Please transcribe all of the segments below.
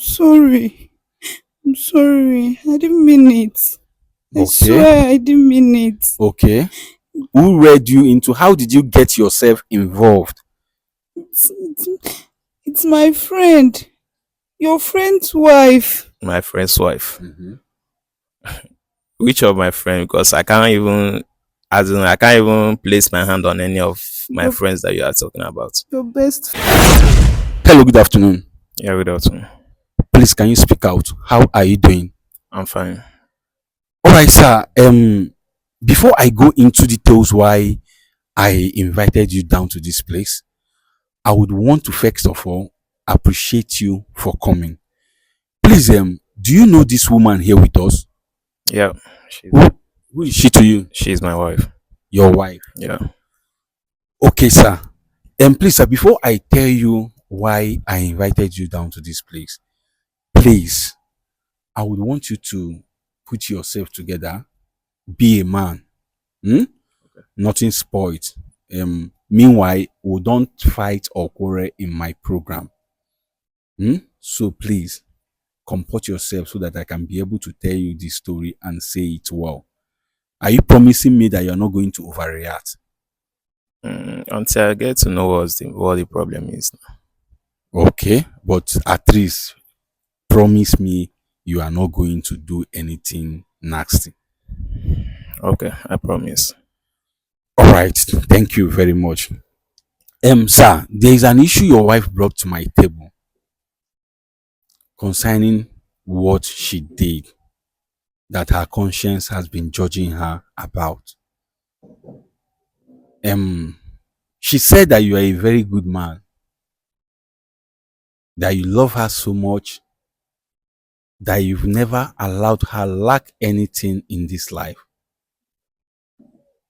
sorry. I'm sorry. I didn't mean it. I Okay. swear I didn't mean it. Okay. Who read you into? How did you get yourself involved? It's my friend. Your friend's wife. My friend's wife. Mhm. Which of my friend? Because I can't even, as in, I can't even place my hand on any of my Your, friends that you are talking about. your best. Hello, good afternoon. Yeah, without me. Please, can you speak out? How are you doing? I'm fine. All right, sir. Before I go into details why I invited you down to this place, I would want to first of all appreciate you for coming. Please, do you know this woman here with us? Yeah, she's Who, who is she to you? she's my wife. Your wife. Yeah. Okay, sir. Please, sir, before I tell you why I invited you down to this place, please, I would want you to put yourself together, be a man. Hmm? Nothing spoiled. Meanwhile, we don't fight or quarrel in my program. So please comport yourself so that I can be able to tell you this story and say it well. Are you promising me that you're not going to overreact? Until I get to know what the problem is. Okay, but at least promise me you are not going to do anything nasty. Okay, I promise. All right, thank you very much. Sir, there is an issue your wife brought to my table concerning what she did that her conscience has been judging her about. Um, she said that you are a very good man, that you love her so much, that you've never allowed her lack anything in this life.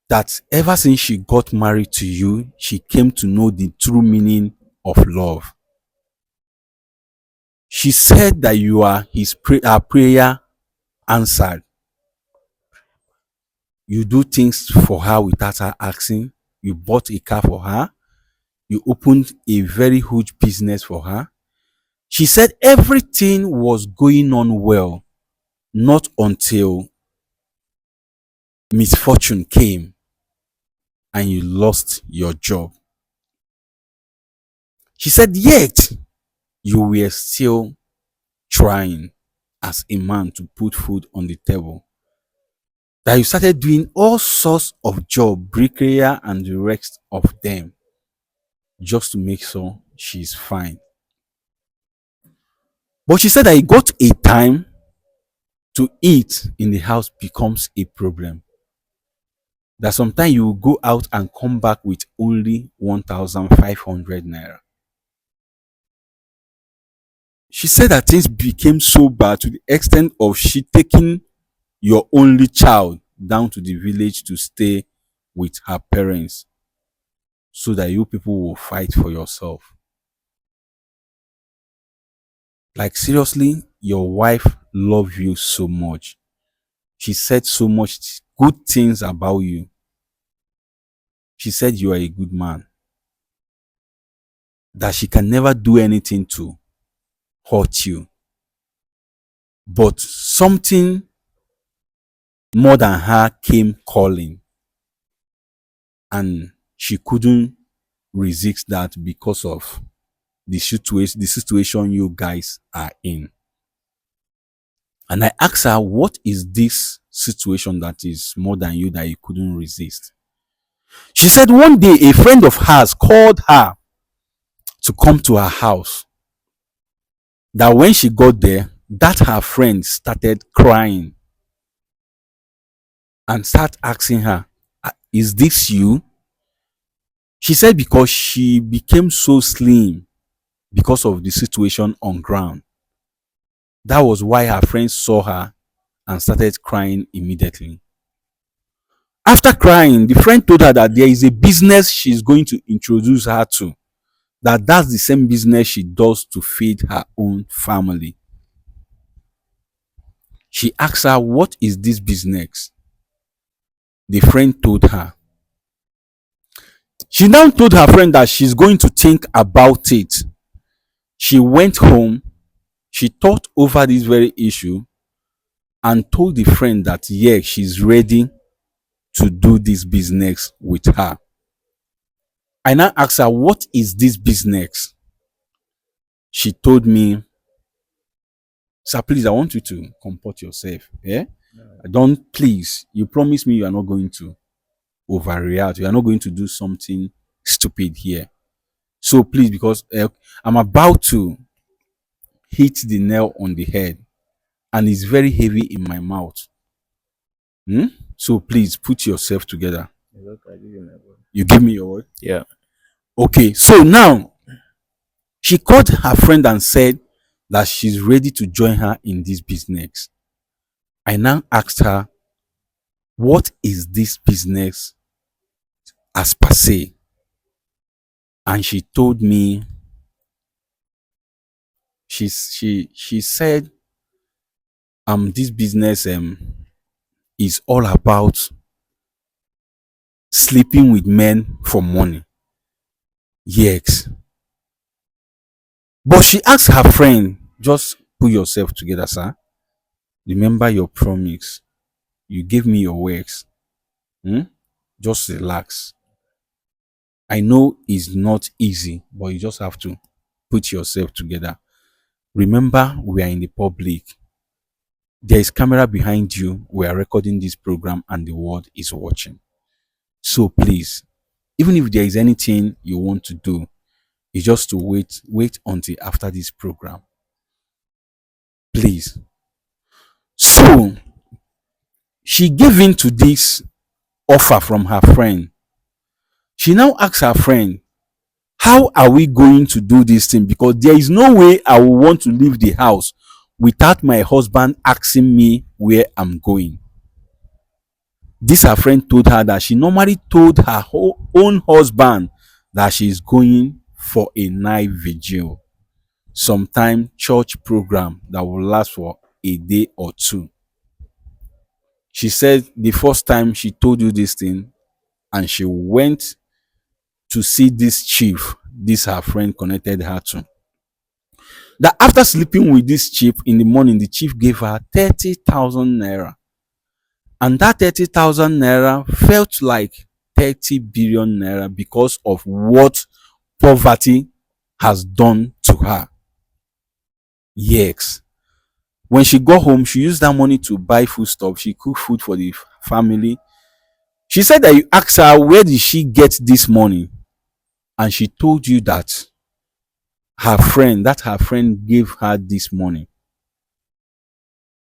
That ever since she got married to you, she came to know the true meaning of love. She said that you are her prayer answered. You do things for her without her asking. You bought a car for her. You opened a very huge business for her. She said everything was going on well, not until misfortune came and you lost your job. She said, yet you were still trying as a man to put food on the table. That you started doing all sorts of job, bricklayer and the rest of them, just to make sure she's fine. But she said that it got a time to eat in the house becomes a problem. That sometimes you will go out and come back with only 1,500 naira. She said that things became so bad to the extent of she taking your only child down to the village to stay with her parents so that you people will fight for yourself. Like seriously, your wife loves you so much. She said so much good things about you. She said you are a good man. That she can never do anything to hurt you. But something more than her came calling. And she couldn't resist that because of the situation you guys are in. And I asked her, what is this situation that is more than you that you couldn't resist? She said one day a friend of hers called her to come to her house. That when she got there, that her friend started crying and start asking her, is this you? She said because she became so slim because of the situation on ground. That was why her friends saw her and started crying immediately. After crying, the friend told her that there is a business she's going to introduce her to, that's the same business she does to feed her own family. She asked her, what is this business? The friend told her. She now told her friend that she's going to think about it. She went home. She thought over this very issue and told the friend that, yeah, she's ready to do this business with her. I now asked her, what is this business? She told me, sir, please, I want you to comport yourself. Yeah? Don't, please, you promise me you are not going to overreact. You are not going to do something stupid here. So please, because I'm about to hit the nail on the head and it's very heavy in my mouth. So please put yourself together. You give me your word? Yeah. Okay, so now she called her friend and said that she's ready to join her in this business. I now asked her, what is this business as per se? And she told me, she said, this business is all about sleeping with men for money. Yes. But she asked her friend, just put yourself together, sir. Remember your promise. You gave me your words. Just relax. I know it's not easy, but you just have to put yourself together. Remember, we are in the public. There is camera behind you. We are recording this program and the world is watching. So please, even if there is anything you want to do, it's just to wait until after this program. Please. So she gave in to this offer from her friend. She now asks her friend, how are we going to do this thing? Because there is no way I will want to leave the house without my husband asking me where I'm going. This her friend told her that she normally told her own husband that she is going for a night vigil, sometime church program that will last for a day or two. She said the first time she told you this thing and she went to see this chief, this her friend connected her to, that after sleeping with this chief in the morning, the chief gave her 30,000 naira. And that 30,000 naira felt like 30 billion naira because of what poverty has done to her. Yes. When she got home, she used that money to buy food stuff. She cooked food for the family. She said that you asked her, where did she get this money? And she told you that her friend gave her this money.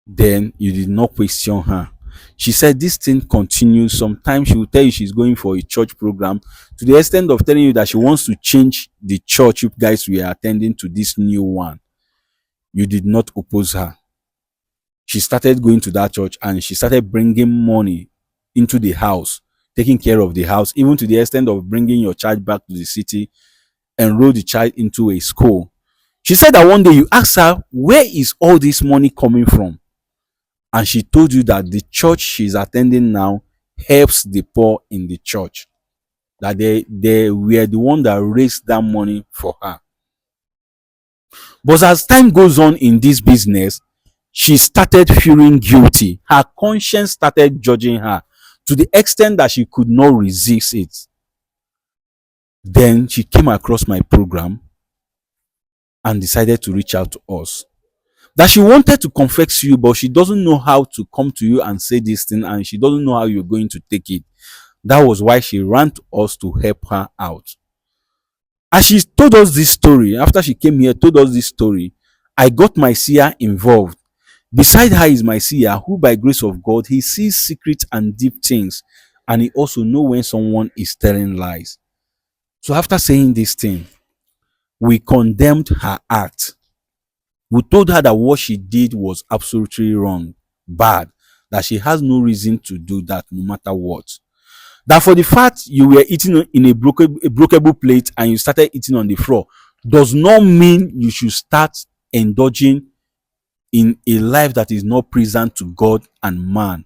Then you did not question her. She said this thing continues. Sometimes she will tell you she's going for a church program, to the extent of telling you that she wants to change the church you guys were attending to this new one. You did not oppose her. She started going to that church and she started bringing money into the house, taking care of the house, even to the extent of bringing your child back to the city, enroll the child into a school. She said that one day you asked her, where is all this money coming from? And she told you that the church she's attending now helps the poor in the church. That they were the one that raised that money for her. But as time goes on in this business, she started feeling guilty. Her conscience started judging her to the extent that she could not resist it. Then she came across my program and decided to reach out to us. That she wanted to confess you, but she doesn't know how to come to you and say this thing, and she doesn't know how you're going to take it. That was why she ran to us to help her out. As she told us this story, after she came here, told us this story, I got my seer involved. Beside her is my seer, who by grace of God, he sees secret and deep things, and he also knows when someone is telling lies. So after saying this thing, we condemned her act. We told her that what she did was absolutely wrong, bad, that she has no reason to do that no matter what. That for the fact you were eating in a breakable plate and you started eating on the floor does not mean you should start indulging in a life that is not pleasant to God and man.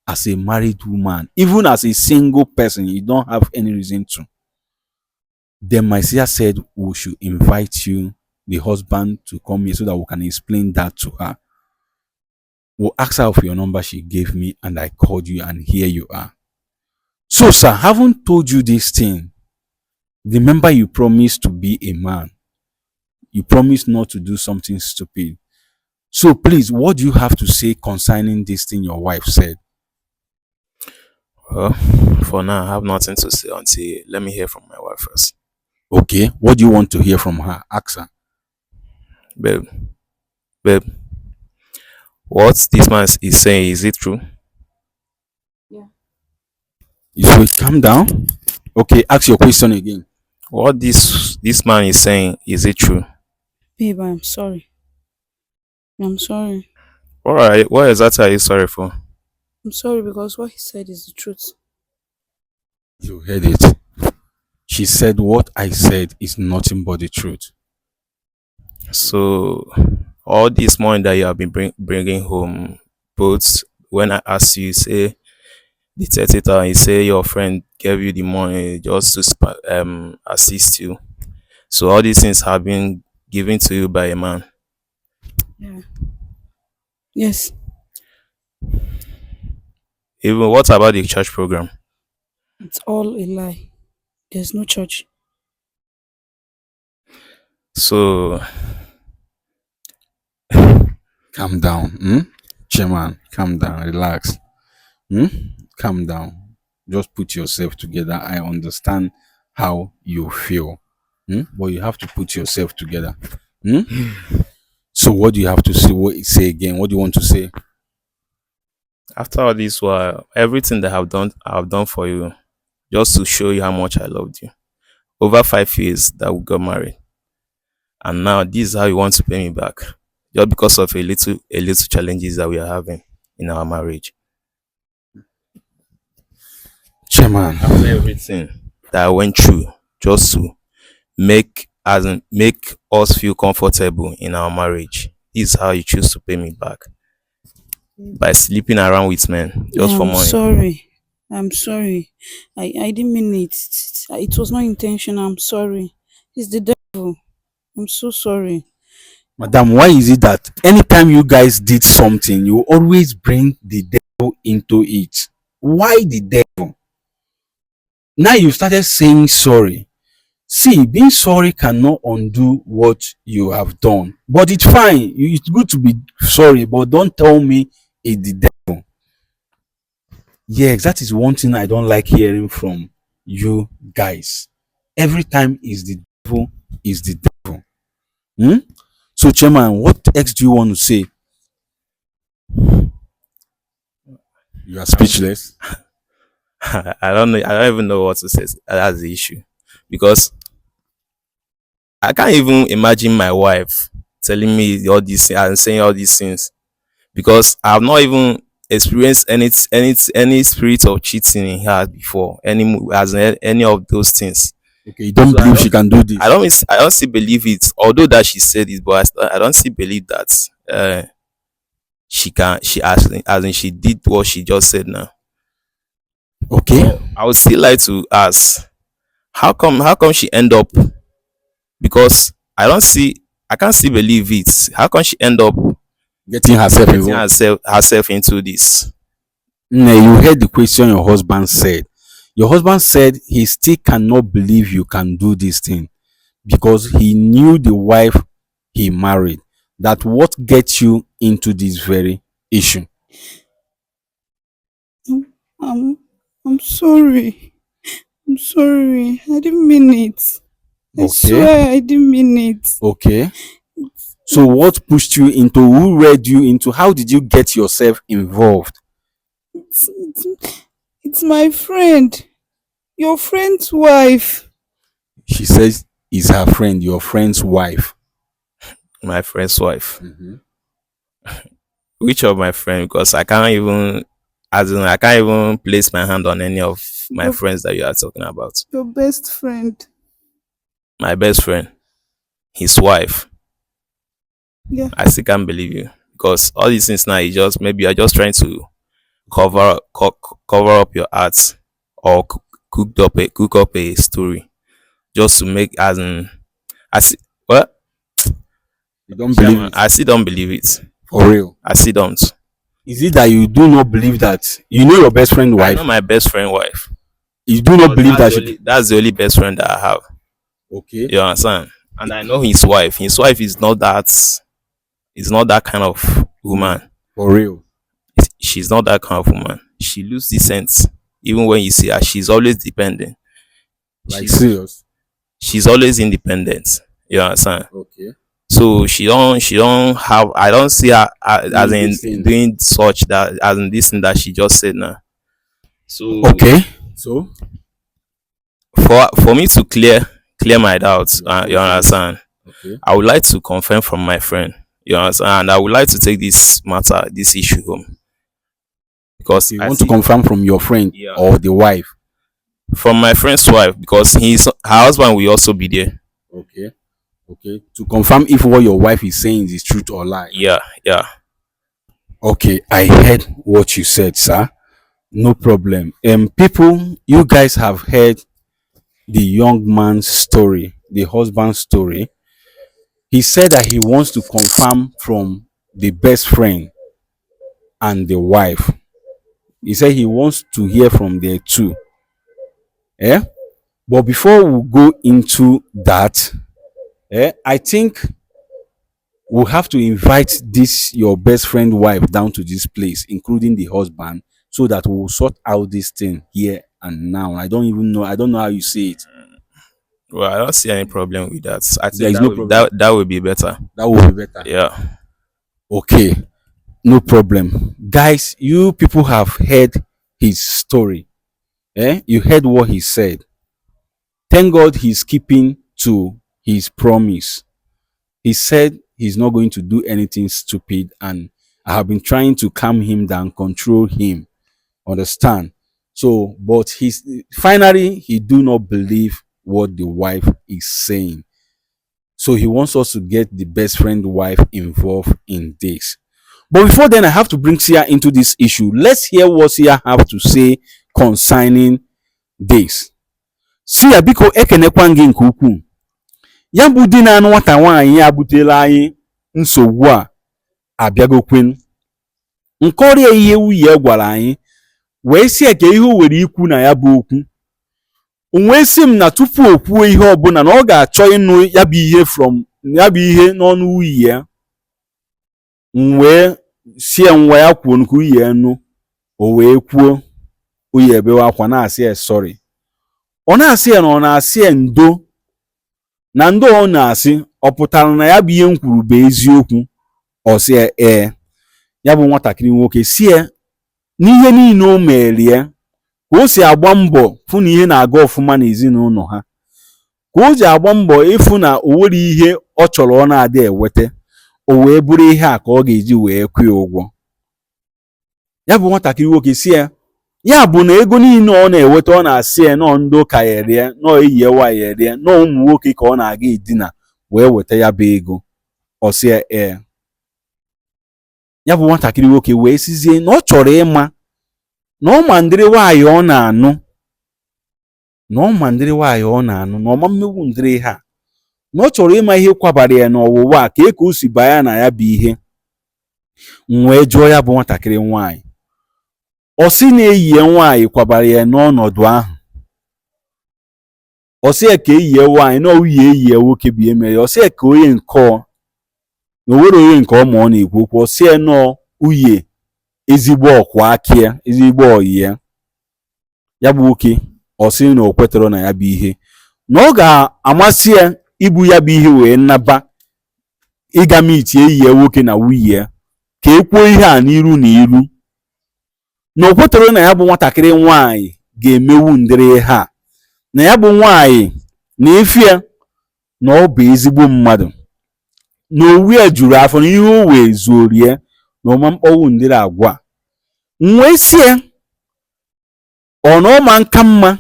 As a married woman, even as a single person, you don't have any reason to. Then my sister said we should invite you the husband to come here so that we can explain that to her. We'll ask her for your number she gave me, and I called you, and here you are. So, sir, haven't told you this thing. Remember, you promised to be a man. You promised not to do something stupid. So, please, what do you have to say concerning this thing your wife said? Well, for now, I have nothing to say until let me hear from my wife first. Okay, what do you want to hear from her? Ask her. Babe, babe, what this man is saying, is it true? So, calm down. Okay, ask your question again. What this man is saying, is it true? Babe, I'm sorry. I'm sorry. Alright, what exactly are you sorry for? I'm sorry because what he said is the truth. You heard it. She said what I said is nothing but the truth. So, all this money that you have been bringing home, both when I asked you, say the 30,000, you say your friend gave you the money just to assist you. So all these things have been given to you by a man. Yeah. Yes. Even what about the church program? It's all a lie. There's no church. So Calm down. Chairman, calm down. Relax. Calm down. Just put yourself together. I understand how you feel. But you have to put yourself together. So what do you have to say? Say again? What do you want to say? after all this while, everything that I've done for you, just to show you how much I loved you. Over 5 years that we got married. And now this is how you want to pay me back. Just because of a little challenges that we are having in our marriage. Chairman. After everything that I went through, just to make us feel comfortable in our marriage. This is how you choose to pay me back. By sleeping around with men just for I'm money. sorry. I'm sorry. I didn't mean it. It was not intentional. I'm sorry. It's the devil. I'm so sorry. Madam, why is it that anytime you guys did something, you always bring the devil into it? Why the devil? Now you started saying sorry. See, being sorry cannot undo what you have done. But it's fine. It's good to be sorry, but don't tell me it's the devil. Yes, that is one thing I don't like hearing from you guys. Every time is the devil, is the devil. Hmm? So, Chairman, what else do you want to say? You are speechless. I don't know. I don't even know what to say. That's the issue, because I can't even imagine my wife telling me all these things and saying all these things, because I've not even experienced any spirit of cheating in her before, any of those things. Okay, you don't So believe she can do this? I don't still believe it. Although that she said it, but I don't still believe that she can. She as in she did what she just said now. Okay. I would still like to ask, how come she end up, because I can't still believe it. How come she end up Getting herself getting involved. herself into this? You heard the question your husband said. Your husband said he still cannot believe you can do this thing because he knew the wife he married. That what gets you into this very issue. I'm, I'm, I'm sorry. I'm sorry. I didn't mean it. I Okay. swear I didn't mean it. Okay. So what pushed you into? Who read you into? How did you get yourself involved? It's my friend. Your friend's wife. She says is her friend, your friend's wife. My friend's wife. Which of my friend? Because I can't even place my hand on any of my Your, friends that you are talking about. your best friend. My best friend, his wife. Yeah. I still can't believe you, because all these things now is just, maybe you're just trying to cover up your arts, or cook up a story just to make, as in, as what You don't believe it? I still don't believe it. For real? I still don't. Is it that you do not believe that you know your best friend I wife? know my best friend wife. You do not believe that that's the only best friend that I have. Okay. You understand? And I know his wife. His wife is not that kind of woman. For real? She's not that kind of woman. She loses sense. Even when you see her, she's always dependent. Like serious? She's always independent. You understand? Okay. So she don't have. I don't see her as in doing such that as in this thing that she just said now. So okay. So for me to clear my doubts, you understand? Okay. I would like to confirm from my friend. You understand? And I would like to take this issue home. Because you want to confirm from your friend or the wife? From my friend's wife, because her husband will also be there. Okay. Okay. To confirm if what your wife is saying is truth or lie. Yeah. Okay, I heard what you said, sir. No problem. People, you guys have heard the young man's story, the husband's story. He said that he wants to confirm from the best friend and the wife. He said he wants to hear from their two. Yeah. But before we go into that, I think we'll have to invite this your best friend wife down to this place, including the husband, so that we'll sort out this thing here and now. I don't know how you see it. Well, I don't see any problem with that. I think there is no problem. That would be better. That would be better. Yeah. Okay. No problem. Guys, you people have heard his story. You heard what he said. Thank God he's keeping to his promise. He said he's not going to do anything stupid, and I have been trying to calm him down, control him. Understand? So, but finally he do not believe what the wife is saying. So he wants us to get the best friend wife involved in this. But before then, I have to bring Sia into this issue. Let's hear what Sia have to say concerning this. Sia, biko ekenekwa gị nke ukwuu. Ya bụ di na nwata nwaanyị ya butela anyị nsogbu a abịagokwenu. Nkọrịa ihe nwunye gwara anyị wee sie ka ihe o were ikwu na ya bụ okwu. O wee sị m na tupu o kwuo ihe ọbụla na ọ ga-achọ ịnụ ya bụ ihe n'ọnụ nwunye ya. Wee sie nwa ya kwuo nke nwunye ya nụ. O wee kwuo nwunye ebewe akwa na-asị ya sorry. Ọ na-asị ya na ọ na-asị ya ndo. Na ndo ọ na-asị ọ pụtara na ya bụ ihe m kwuru bụ eziokwu. Ọ sị ya ya bụ nwatakịrị nwoke si ya n'ihe niile o mere ya ka o si agba mbọ fụ na ihe na-aga ọfụma n'ezinụlọ ha, ka o ji agba mbọ ịfụ na o nwere ihe ọ chọrọ ọ na-adị eweta, o wee bụrụ ihe a ka ọ ga-eji wee kwụọ ụgwọ. Ya bụ nwatakịrị nwoke si ya bụ na ego niile ọ na-eweta ọ na-asị ya nọọ ndị ụka ya erie, nọọ eyi ewa ya erie, nọọ ụmụ nwoke ka ọ na-aga edina wee weta ya bụ ego. Ọ sị ya bụ nwatakịrị nwoke wee sizie na ọ chọrọ ịma na ọ ma ndịrị nwaanyị ọ na-anụ, na ọma mmegbu ndịrị ha, na ọ chọrọ ịma ihe kwabara ya n'ọwụwa a ka o si baa na ya bụ ihe. Wee jụọ ya bụ nwatakịrị nwaanyị, ọ sị na-eyi nwaanyị kwabara ya n'ọnọdụ ahụ. Ọ sị ya ka eyie nwaanyị na ọwụghị eyi nwoke bụ ihe mere. Ọ sị ya ka onye nke ọ na o nwere onye nke ọma ọ na-ekwu okwu. Ọ sị ya nọọ uye ezigbo ọkwa aka ya, ezigbo ọyị ya. Ya bụ nwoke ọ sị na o kwetara na ya bụ ihe, na ọ ga-amasị ya ibu ya bụ ihe wee naba ịga miti eyi ya nwoke na nwunye ya ka ekwuo ihe a n'iru na iru, na o kwetara na ya bụ nwatakịrị nwaanyị ga-emewu ndịrị ha, na ya bụ nwaanyị na efi ya na ọ bụ ezigbo mmadụ, na owu ya juru afọ na ihe o wee zuoro ya na ọma mkpọwu ndịrị agwa. Wee sie ọ na ọma nka mma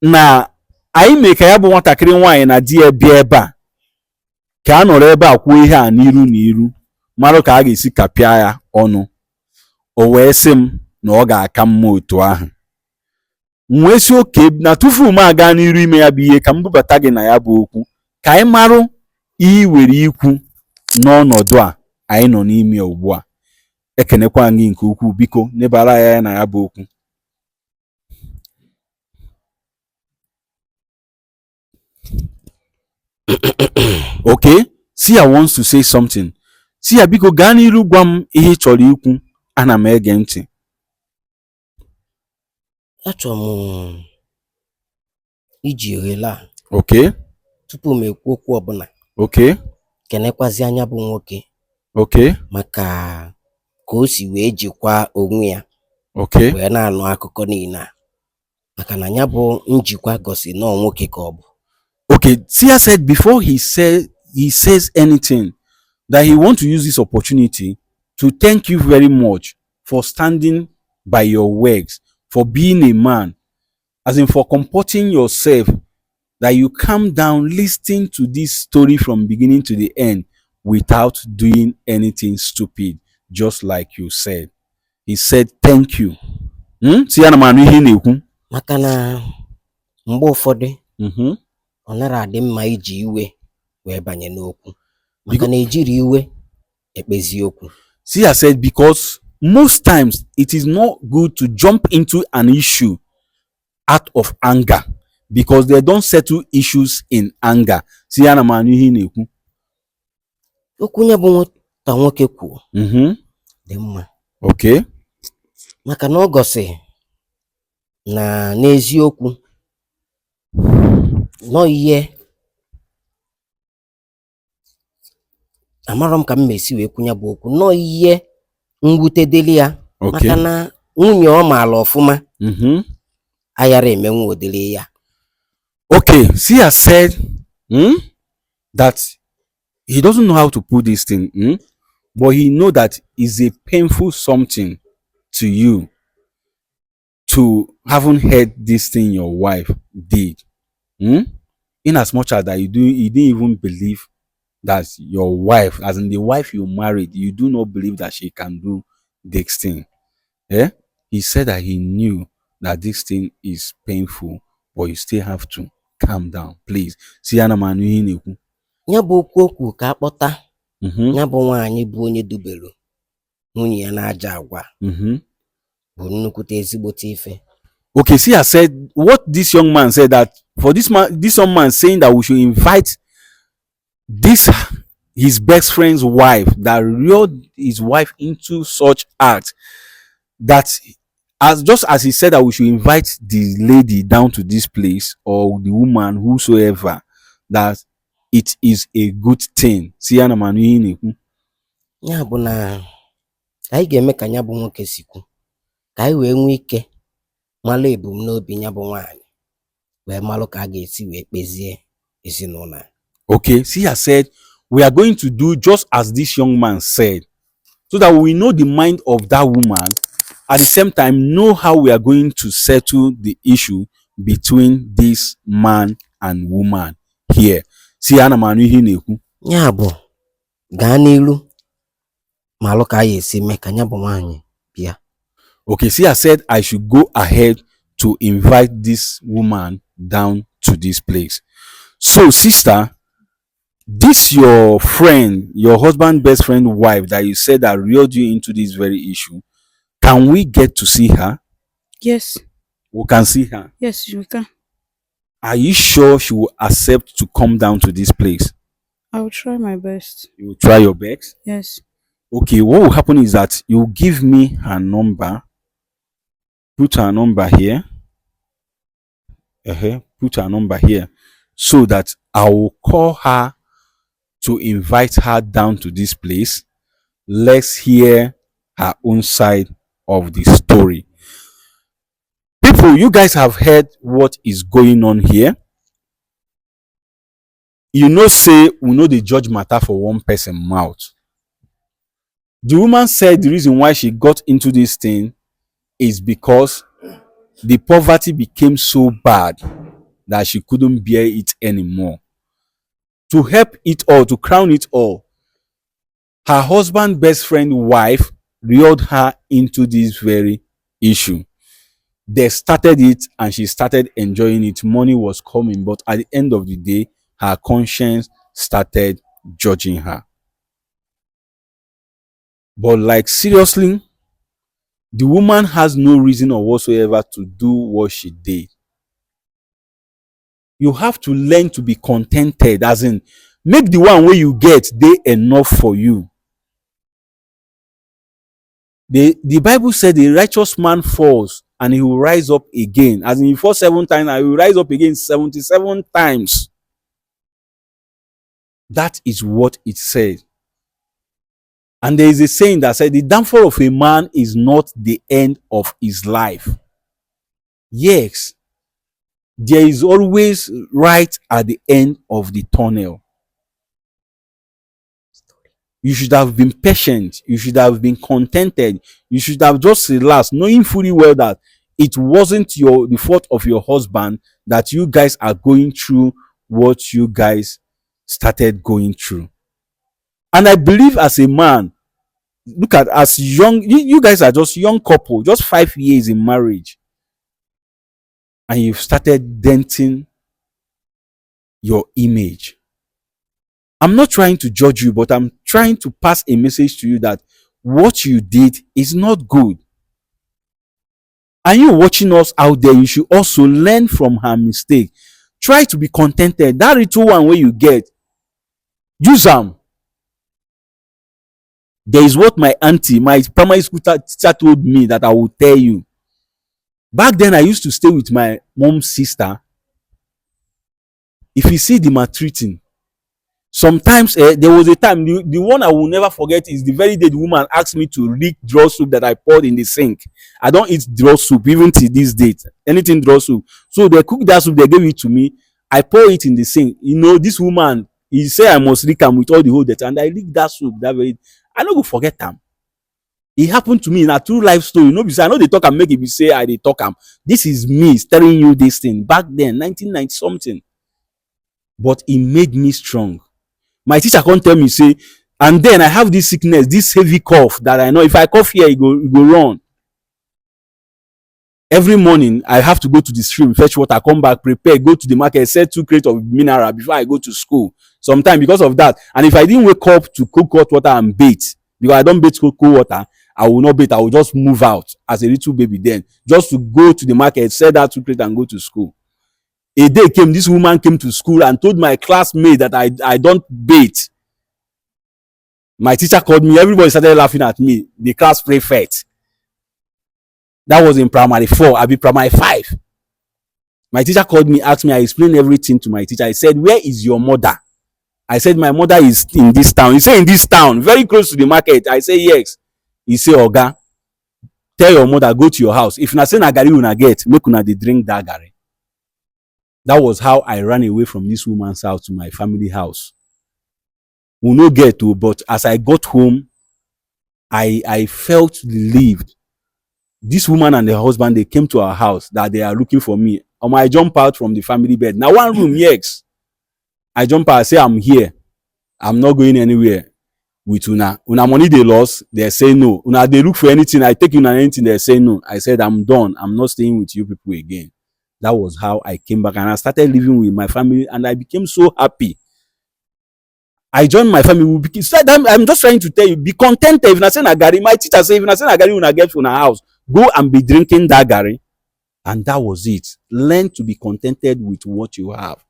na anyị mee ka ya bụ nwatakịrị nwaanyị na di ya bịa ebe a ka a nọrọ ebe a kwuo ihe a n'iru na iru, mara ka a ga-esi kapịa ya ọnụ. O wee sị m na ọ ga-aka mma otu ahụ. Wee si oke na tufu m aga n'iru ime ya bụ ihe ka m bubata gị na ya bụ okwu ka anyị marụ ihe were ikwu n'ọnọdụ a anyị nọ n'ime ugbu a. Ekenekwa gị nke ukwuu, biko nebara ya na ya bụ okwu. Okay, Sia wants to say something. Sia, biko gaa n'iru gwa m ihe ị chọrọ ikwu, ana m ege ntị. Achọrọ m iji ohere a Okay. tupu m ekwu okwu ọbụla Okay. kenekwazi anya bụ nwoke Okay. maka ka o si wee jikwa onwe ya Okay. wee na-anụ akụkọ niile a, maka na ya bụ njikwa gosi na nwoke ka ọ bụ. Okay, Sia said before he says anything, that he wants to use this opportunity to thank you very much for standing by your words, for being a man, as in for comporting yourself, that you calm down, listen to this story from beginning to the end without doing anything stupid, just like you said. He said thank you. Sia na manu ihe na-ekwu. Maka na mgbe ụfọdụ ọ nara adị mma iji iwe wee banye n'okwu, maka na ejiri iwe ekpezi okwu. Sia said because most times it is not good to jump into an issue out of anger, because they don't settle issues in anger. Sia na manu ihe na-ekwu. Okwu ya bụ nwata nwoke kwuo dị mma. Okay. Maka na ọ gosi na n'eziokwu nọ ihe amarọ m ka m mesi wee kwunya bụ okwu nọ ihe mwute dịrị ya. Okay. Maka na nwunye ọ maala ọfụma ayara emenwe odịrị ya. Okay, Sia said that he doesn't know how to put this thing, but he know that it's a painful something to you to haven't heard this thing your wife did. In as much as that you didn't even believe that your wife, as in the wife you married, you do not believe that she can do this thing. Yeah? He said that he knew that this thing is painful, but you still have to calm down, please. Sia na manu ihe na-ekwu. Ya bụ okwu ka akpọta ya bụ nwaanyị bụ onye dubelu nwunye ya na-aja agwa bụ nnukwute ezigbote ife. Okay, Sia said what this young man said, that for this young man saying that we should invite this his best friend's wife, that lured his wife into such act, that just as he said that we should invite the lady down to this place, or the woman, whosoever, that it is a good thing. Sia na manu ihe na-ekwu. Ya bụ na anyị ga-eme ka ya bụ nwoke sikwu ka anyị wee nwee ike malụ ebumnobi ya bụ nwaanyị wee malụ ka a ga-esi wee kpezie ezinụlọ. Okay, Sia said we are going to do just as this young man said, so that we know the mind of that woman, at the same time know how we are going to settle the issue between this man and woman here. Sia na manu ihe na-ekwu. Ya bụ gaa n'ilu malụ ka a ga-esi mee ka ya bụ nwaanyị bịa. Okay, Sia said I should go ahead to invite this woman down to this place. So, sister, this your friend, your husband, best friend, wife that you said that reeled you into this very issue, can we get to see her? Yes. We can see her. Yes, you can. Are you sure she will accept to come down to this place? I will try my best. You will try your best? Yes. Okay, what will happen is that you give me her number. Put her number here. Put her number here, so that I will call her to invite her down to this place. Let's hear her own side of the story. People, you guys have heard what is going on here. You know, say we know the judge matter for one person mouth. The woman said the reason why she got into this thing is because the poverty became so bad that she couldn't bear it anymore. To help it all, to crown it all, her husband, best friend, wife reeled her into this very issue. They started it and she started enjoying it. Money was coming, but at the end of the day, her conscience started judging her. But like seriously, the woman has no reason or whatsoever to do what she did. You have to learn to be contented, as in make the one where you get dey enough for you. The Bible said the righteous man falls and he will rise up again. As in he falls 7 times and he will rise up again 77 times. That is what it said. And there is a saying that said the downfall of a man is not the end of his life. Yes, there is always right at the end of the tunnel. You should have been patient. You should have been contented. You should have just relaxed, knowing fully well that it wasn't the fault of your husband that you guys are going through what you guys started going through. And I believe as a man, look at as young, you guys are just young couple, just 5 years in marriage, and you've started denting your image. I'm not trying to judge you, but I'm trying to pass a message to you that what you did is not good. And you watching us out there, you should also learn from her mistake. Try to be contented. That little one where you get, use them. There is what my auntie, my primary school teacher told me that I will tell you. Back then, I used to stay with my mom's sister. If you see the maltreating, sometimes there was a time, the one I will never forget is the very day the woman asked me to lick draw soup that I poured in the sink. I don't eat draw soup even till this date, anything draw soup. So they cooked that soup, they gave it to me. I pour it in the sink. You know, this woman, he said I must lick am with all the whole dirty, and I lick that soup that very. I no go forget am. It happened to me in a true life story. No, because I know they talk and make it be say I dey talk am. This is me telling you this thing back then, 1990 something. But it made me strong. My teacher can't tell me say, and then I have this sickness, this heavy cough that I know if I cough here, it go run. Every morning I have to go to the stream, fetch water, come back, prepare, go to the market, sell 2 crates of mineral before I go to school. Sometimes because of that, and if I didn't wake up to cook hot water and bathe, because I don't bathe cold water, I will not bathe. I will just move out as a little baby then, just to go to the market, sell that 2 crates and go to school. A day came, this woman came to school and told my classmate that I don't bathe. My teacher called me, everybody started laughing at me, the class prefect. That was in primary 4, I be primary 5. My teacher called me, asked me, I explained everything to my teacher. I said, where is your mother? I said, my mother is in this town. He said, in this town, very close to the market. I said, yes. He said, Oga, tell your mother, go to your house. If una say na garri una get, make una dey drink that garri. That was how I ran away from this woman's house to my family house. We no get to, but as I got home, I felt relieved. This woman and her husband, they came to our house that they are looking for me. I jump out from the family bed. Now 1 room, yes. I jump out, I say, I'm here. I'm not going anywhere with una. Una money they lost, they say no. Una they look for anything, I take una anything, they say no. I said, I'm done. I'm not staying with you people again. That was how I came back and I started living with my family and I became so happy. I joined my family. I'm just trying to tell you, be contented. If I say na garri, my teacher say, if I say na garri, una get from our house, go and be drinking that garri. And that was it. Learn to be contented with what you have.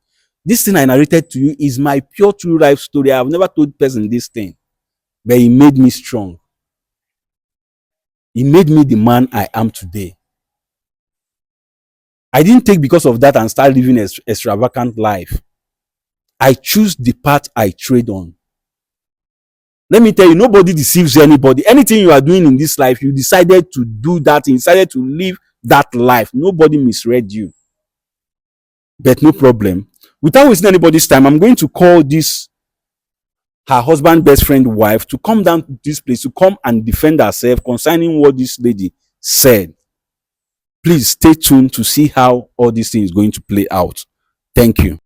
This thing I narrated to you is my pure true life story. I have never told person this thing, but it made me strong. It made me the man I am today. I didn't take because of that and start living an extravagant life. I choose the path I trade on. Let me tell you, nobody deceives anybody. Anything you are doing in this life, you decided to do that, you decided to live that life. Nobody misread you. But no problem. Without wasting anybody's time, I'm going to call this her husband, best friend, wife to come down to this place to come and defend herself concerning what this lady said. Please stay tuned to see how all this thing is going to play out. Thank you.